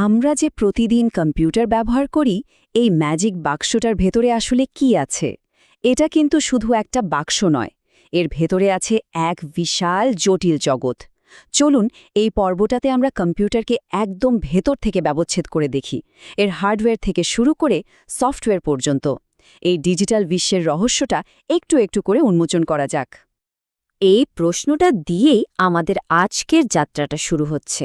আমরা যে প্রতিদিন কম্পিউটার ব্যবহার করি এই ম্যাজিক বাক্সটার ভেতরে আসলে কি আছে এটা কিন্তু শুধু একটা বাক্স নয় এর ভেতরে আছে এক বিশাল জটিল জগৎ। চলুন এই পর্বটাতে আমরা কম্পিউটারকে একদম ভেতর থেকে ব্যবচ্ছেদ করে দেখি, এর হার্ডওয়্যার থেকে শুরু করে সফটওয়্যার পর্যন্ত। এই ডিজিটাল বিশ্বের রহস্যটা একটু একটু করে উন্মোচন করা যাক। এই প্রশ্নটা দিয়েই আমাদের আজকের যাত্রাটা শুরু হচ্ছে।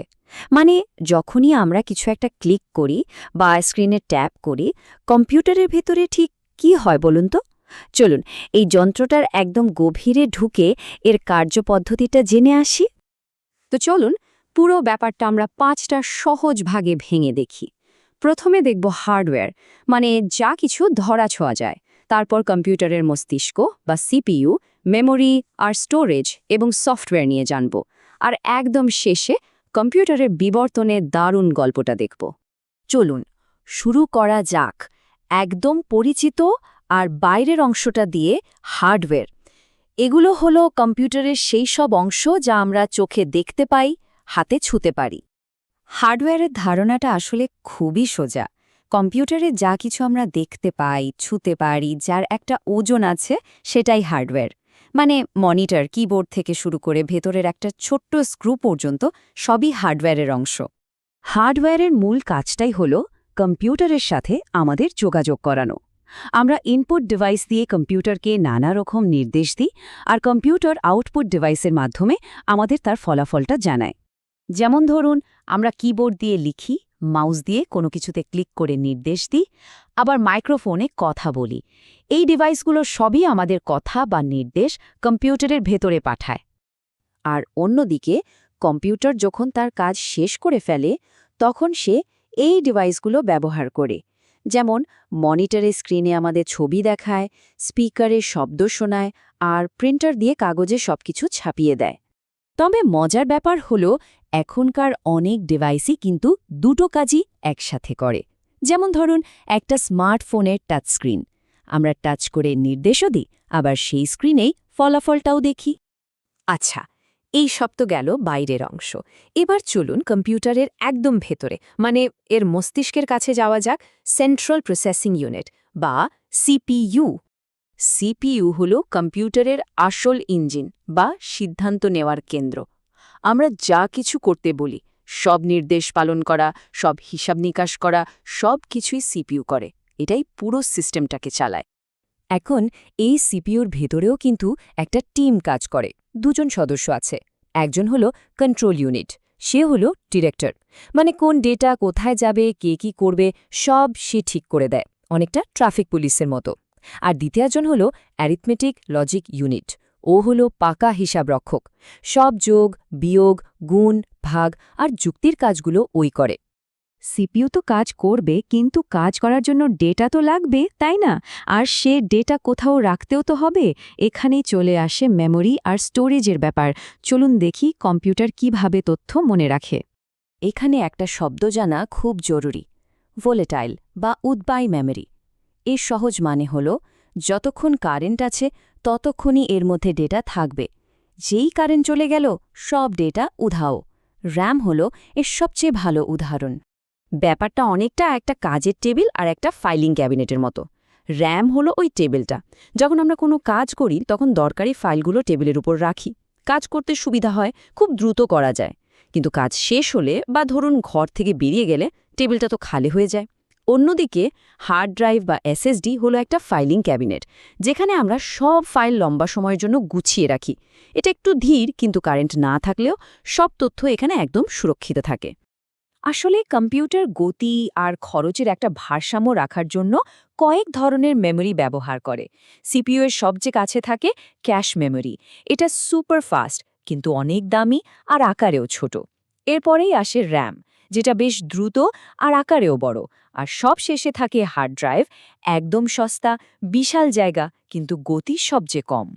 মানে যখনই আমরা কিছু একটা ক্লিক করি বা স্ক্রিনে ট্যাপ করি, কম্পিউটারের ভেতরে ঠিক কি হয় বলুন তো? চলুন এই যন্ত্রটার একদম গভীরে ঢুকে এর কার্যপদ্ধতিটা জেনে আসি। তো চলুন পুরো ব্যাপারটা আমরা 5টা সহজ ভাগে ভেঙে দেখি। প্রথমে দেখব হার্ডওয়্যার, মানে যা কিছু ধরা ছোঁয়া যায়। তারপর কম্পিউটারের মস্তিষ্ক বা সিপিইউ, মেমোরি আর স্টোরেজ এবং সফটওয়্যার নিয়ে জানব। আর একদম শেষে কম্পিউটারের বিবর্তনের দারুণ গল্পটা দেখব। চলুন শুরু করা যাক একদম পরিচিত আর বাইরের অংশটা দিয়ে। হার্ডওয়্যার এগুলো হলো কম্পিউটারের সেই সব অংশ যা আমরা চোখে দেখতে পাই, হাতে ছুঁতে পারি। হার্ডওয়্যারের ধারণাটা আসলে খুবই সোজা। কম্পিউটারে যা কিছু আমরা দেখতে পাই, ছুঁতে পারি, যার একটা ওজন আছে, সেটাই হার্ডওয়্যার। মানে মনিটর, কিবোর্ড থেকে শুরু করে ভেতরের একটা ছোট্ট স্ক্রু পর্যন্ত সবই হার্ডওয়্যারের অংশ। হার্ডওয়্যারের মূল কাজটাই হল কম্পিউটারের সাথে আমাদের যোগাযোগ করানো। আমরা ইনপুট ডিভাইস দিয়ে কম্পিউটারকে নানা রকম নির্দেশ দিই, আর কম্পিউটার আউটপুট ডিভাইসের মাধ্যমে আমাদের তার ফলাফলটা জানায়। যেমন ধরুন, আমরা কিবোর্ড দিয়ে লিখি, মাউস দিয়ে কোনো কিছুতে ক্লিক করে নির্দেশ দিই, আবার মাইক্রোফোনে কথা বলি। এই ডিভাইসগুলো সবই আমাদের কথা বা নির্দেশ কম্পিউটারের ভেতরে পাঠায়। আর অন্যদিকে কম্পিউটার যখন তার কাজ শেষ করে ফেলে, তখন সে এই ডিভাইসগুলো ব্যবহার করে। যেমন মনিটরের স্ক্রিনে আমাদের ছবি দেখায়, স্পিকারে শব্দ শোনায়, আর প্রিন্টার দিয়ে কাগজে সবকিছু ছাপিয়ে দেয়। তবে মজার ব্যাপার হলো এখনকার অনেক ডিভাইসই কিন্তু দুটো কাজই একসাথে করে। যেমন ধরুন একটা স্মার্টফোনের টাচ স্ক্রিন, আমরা টাচ করে নির্দেশও দিই, আবার সেই স্ক্রিনেই ফলাফলটাও দেখি। আচ্ছা, এই সব তো গেল বাইরের অংশ। এবার চলুন কম্পিউটারের একদম ভেতরে, মানে এর মস্তিষ্কের কাছে যাওয়া যাক। সেন্ট্রাল প্রসেসিং ইউনিট বা সিপিইউ। সিপিইউ হল কম্পিউটারের আসল ইঞ্জিন বা সিদ্ধান্ত নেওয়ার কেন্দ্র। আমরা যা কিছু করতে বলি, সব নির্দেশ পালন করা, সব হিসাব নিকাশ করা, সব কিছুই সিপিইউ করে। এটাই পুরো সিস্টেমটাকে চালায়। এখন এই সিপিইউর ভেতরেও কিন্তু একটা টিম কাজ করে। দুজন সদস্য আছে। একজন হলো কন্ট্রোল ইউনিট, সে হলো ডিরেক্টর, মানে কোন ডেটা কোথায় যাবে, কে কি করবে, সব সে ঠিক করে দেয়, অনেকটা ট্রাফিক পুলিশের মতো। আর দ্বিতীয়জন হলো অ্যারিথমেটিক লজিক ইউনিট, ও হলো পাকা হিসাবরক্ষক। সব যোগ, বিয়োগ, গুণ, ভাগ আর যুক্তির কাজগুলো ওই করে। সিপিইউ তো কাজ করবে, কিন্তু কাজ করার জন্য ডেটা তো লাগবে, তাই না? আর সে ডেটা কোথাও রাখতেও তো হবে। এখানেই চলে আসে মেমোরি আর স্টোরেজের ব্যাপার। চলুন দেখি কম্পিউটার কিভাবে তথ্য মনে রাখে। এখানে একটা শব্দ জানা খুব জরুরি, ভোলেটাইল বা উদ্বায়ী মেমোরি। এর সহজ মানে হল যতক্ষণ কারেন্ট আছে ততক্ষণই এর মধ্যে ডেটা থাকবে। যেই কারেন্ট চলে গেল সব ডেটা উধাও। র্যাম হল এর সবচেয়ে ভালো উদাহরণ। ব্যাপারটা অনেকটা একটা কাজের টেবিল আর একটা ফাইলিং ক্যাবিনেটের মতো। র্যাম হলো ওই টেবিলটা। যখন আমরা কোনো কাজ করি তখন দরকারি ফাইলগুলো টেবিলের উপর রাখি। কাজ করতে সুবিধা হয়, খুব দ্রুত করা যায়। কিন্তু কাজ শেষ হলে বা ধরুন ঘর থেকে বেরিয়ে গেলে টেবিলটা তো খালি হয়ে যায়। অন্যদিকে হার্ড ড্রাইভ বা এসএসডি হলো একটা ফাইলিং ক্যাবিনেট, যেখানে আমরা সব ফাইল লম্বা সময়ের জন্য গুছিয়ে রাখি। এটা একটু ধীর, কিন্তু কারেন্ট না থাকলেও সব তথ্য এখানে একদম সুরক্ষিত থাকে। আসলে কম্পিউটার গতি আর খরচের একটা ভারসাম্য রাখার জন্য কয়েক ধরনের মেমোরি ব্যবহার করে। সিপিইউ এর সবচেয়ে কাছে থাকে ক্যাশ মেমোরি। এটা সুপার ফাস্ট, কিন্তু অনেক দামি আর আকারেও ছোট। এরপরেই আসে র্যাম, যেটা বেশ দ্রুত আর আকারেও বড়। আর সব শেষে থাকে হার্ড ড্রাইভ, একদম সস্তা, বিশাল জায়গা, কিন্তু গতি সবচেয়ে কম।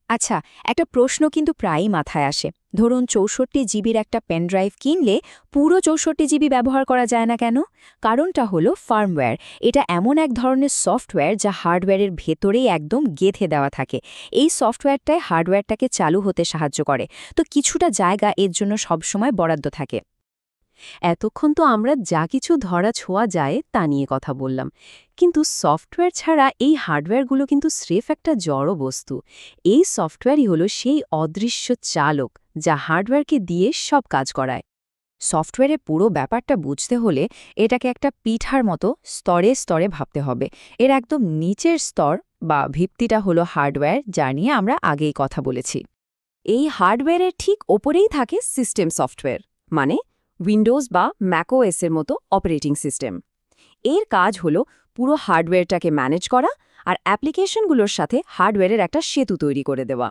আচ্ছা, একটা প্রশ্ন কিন্তু প্রায়ই মাথায় আসে। ধরুন 64 জিবির একটা পেন ড্রাইভ কিনলে পুরো 64 জিবি ব্যবহার করা যায় না কেন? কারণটা হলো ফার্মওয়্যার। এটা এমন এক ধরনের সফটওয়্যার যা হার্ডওয়্যারের ভেতরেই একদম গেঁথে দেওয়া থাকে। এই সফটওয়্যারটাই হার্ডওয়্যারটাকে চালু হতে সাহায্য করে। তো কিছুটা জায়গা এর জন্য সবসময় বরাদ্দ থাকে। এতক্ষণ তো আমরা যা কিছু ধরা ছোঁয়া যায় তা নিয়ে কথা বললাম, কিন্তু সফটওয়্যার ছাড়া এই হার্ডওয়্যারগুলো কিন্তু স্রেফ একটা জড় বস্তু। এই সফটওয়্যারই হলো সেই অদৃশ্য চালক যা হার্ডওয়্যারকে দিয়ে সব কাজ করায়। সফটওয়্যারের পুরো ব্যাপারটা বুঝতে হলে এটাকে একটা পিঠার মতো স্তরে স্তরে ভাবতে হবে। এর একদম নিচের স্তর বা ভিত্তিটা হলো হার্ডওয়্যার, যা নিয়ে আমরা আগেই কথা বলেছি। এই হার্ডওয়্যারের ঠিক ওপরেই থাকে সিস্টেম সফটওয়্যার, মানে উইন্ডোজ বা ম্যাকওএস এর মতো অপারেটিং সিস্টেম। এর কাজ হলো পুরো হার্ডওয়্যারটাকে ম্যানেজ করা আর অ্যাপ্লিকেশনগুলোর সাথে হার্ডওয়্যারের একটা সেতু তৈরি করে দেওয়া।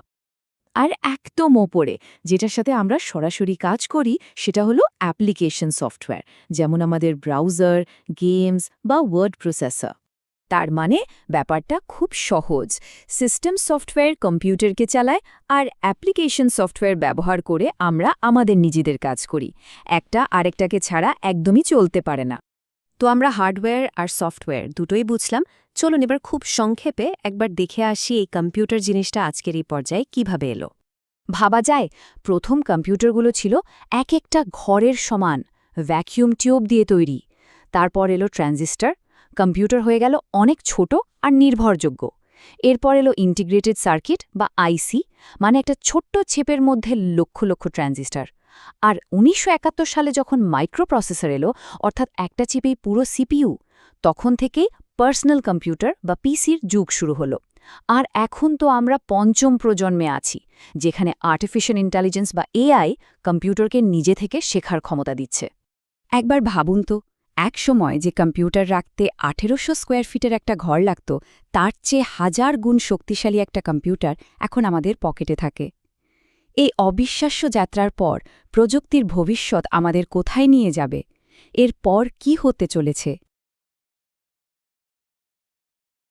আর একদম ওপরে, যেটার সাথে আমরা সরাসরি কাজ করি, সেটা হলো অ্যাপ্লিকেশন সফটওয়্যার, যেমন আমাদের ব্রাউজার, গেমস বা ওয়ার্ড প্রসেসর। তার মানে ব্যাপারটা খুব সহজ। সিস্টেম সফটওয়্যার কম্পিউটারকে চালায় আর অ্যাপ্লিকেশন সফটওয়্যার ব্যবহার করে আমরা আমাদের নিজেদের কাজ করি। একটা আরেকটাকে ছাড়া একদমই চলতে পারে না। তো আমরা হার্ডওয়্যার আর সফটওয়্যার দুটোই বুঝলাম। চলুন এবার খুব সংক্ষেপে একবার দেখে আসি এই কম্পিউটার জিনিসটা আজকের এই পর্যায়ে কিভাবে এলো। ভাবা যায়, প্রথম কম্পিউটারগুলো ছিল এক একটা ঘরের সমান, ভ্যাকিউম টিউব দিয়ে তৈরি। তারপর এলো ট্রানজিস্টর, কম্পিউটার হয়ে গেল অনেক ছোট আর নির্ভরযোগ্য। এরপর এলো ইন্টিগ্রেটেড সার্কিট বা আইসি, মানে একটা ছোট্ট ছিপের মধ্যে লক্ষ লক্ষ ট্রানজিস্টর। আর ১৯৭১ সালে যখন মাইক্রোপ্রসেসর এলো, অর্থাৎ একটা চিপেই পুরো সিপিইউ, তখন থেকেই পার্সোনাল কম্পিউটার বা পিসির যুগ শুরু হলো। আর এখন তো আমরা পঞ্চম প্রজন্মে আছি, যেখানে আর্টিফিশিয়াল ইন্টেলিজেন্স বা এআই কম্পিউটারকে নিজে থেকে শেখার ক্ষমতা দিচ্ছে। একবার ভাবুন তো, এক সময় যে কম্পিউটার রাখতে ১৮০০ স্কোয়ার ফিটের একটা ঘর লাগত, তার চেয়ে ১০০০ গুণ শক্তিশালী একটা কম্পিউটার এখন আমাদের পকেটে থাকে। এই অবিশ্বাস্য যাত্রার পর প্রযুক্তির ভবিষ্যৎ আমাদের কোথায় নিয়ে যাবে? এর পর কি হতে চলেছে?